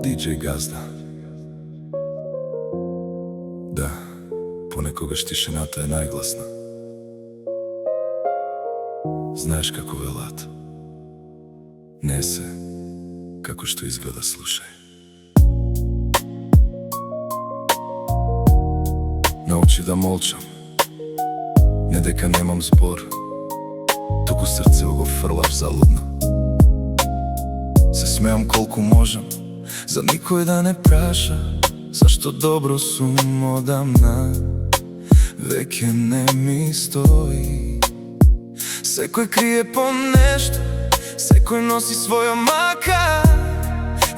DJ Газда. Да, понекогаш тишината е најгласна. Знаеш како велат, не се како што изгледа, слушај. Научи да молчам, не дека немам збор, туку срце го фрлав залудно. Се смеам колку можам, за никој да не праша, зашто добро сум одамна веќе не ми стои. Секој крие по нешто, секој носи своја мака.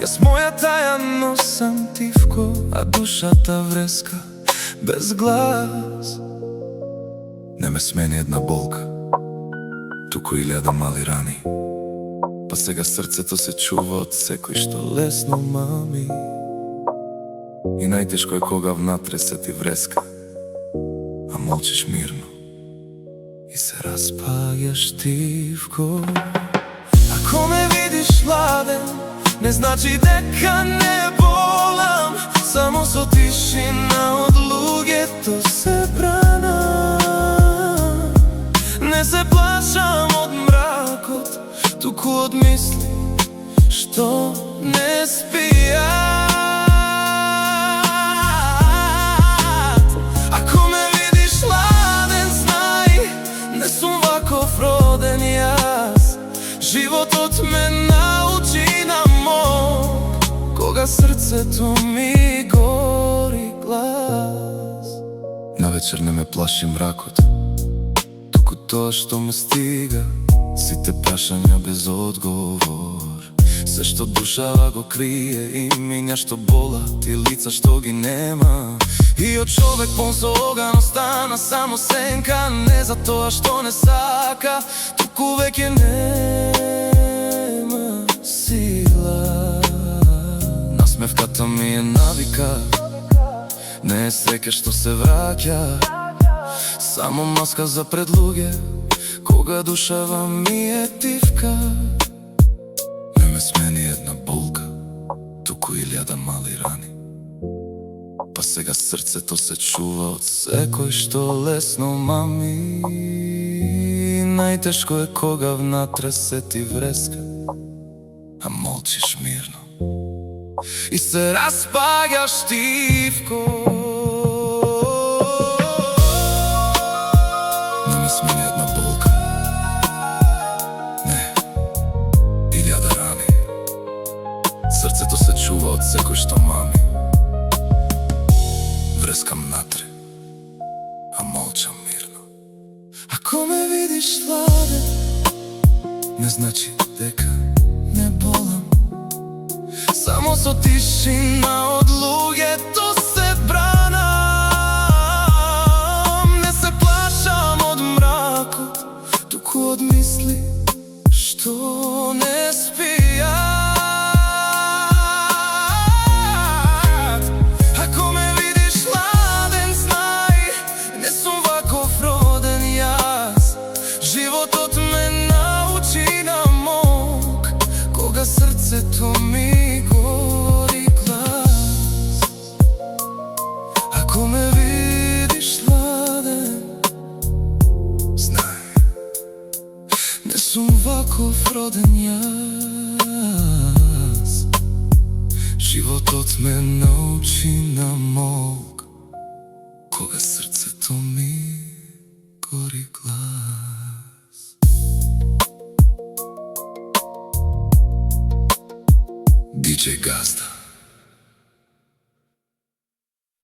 Јас мојата ја носам тивко, а душата вреска без глас. Не ме смени една болка, туку 1000 мали рани. Па сега срцето се чува од секој што лесно мами. И најтешко е кога внатре се ти вреска, а молчиш мирно и се распаѓаш тивко. Ако ме видиш ладен, не значи дека не болам. Само со тишина од луѓето се бранам. Не се плашам од мракот, туку од мисли што не спијат. Ако ме видиш ладен, знај, не сум ваков роден јас. Животот ме научи на мог, кога срцето ми гори глас. Навечер не ме плаши мракот, туку тоа што ме стига, сите прашања без одговор. Се што душава го крие, имиња што болат и лица што ги нема. И од човек пон со оган остана само сенка, не за тоа што не сака, туку веќе нема сила. Насмевката ми е навика, не е среќа што се враќа, само маска за пред луѓе, кога душава ми е тивка. Не ме смени една болка, туку 1000 мали рани. Па сега срцето се чува од секој што лесно мами. Најтешко е кога внатре се ти вреска, а молчиш мирно и се распаѓаш тивко. Не ме смени една болка, не, 1000 рани. Срцето се чува од секој што мами. Врескам натре, а молчам мирно. Ако ме видиш ладен, не значи дека не болам. Само со тишина од луѓето се бранам. Не се плашам од мракот, туку од мисли што не спијат. Ако ме видиш ладен, знај, не сум ваков роден јас. Животот ме научи на мог, кога срцето ми гори глас. Ако ме видиш ладен, знај, не сум ваков роден јас. Животот ме научи на мог, кога срцето ми гори глас. DJ Газда.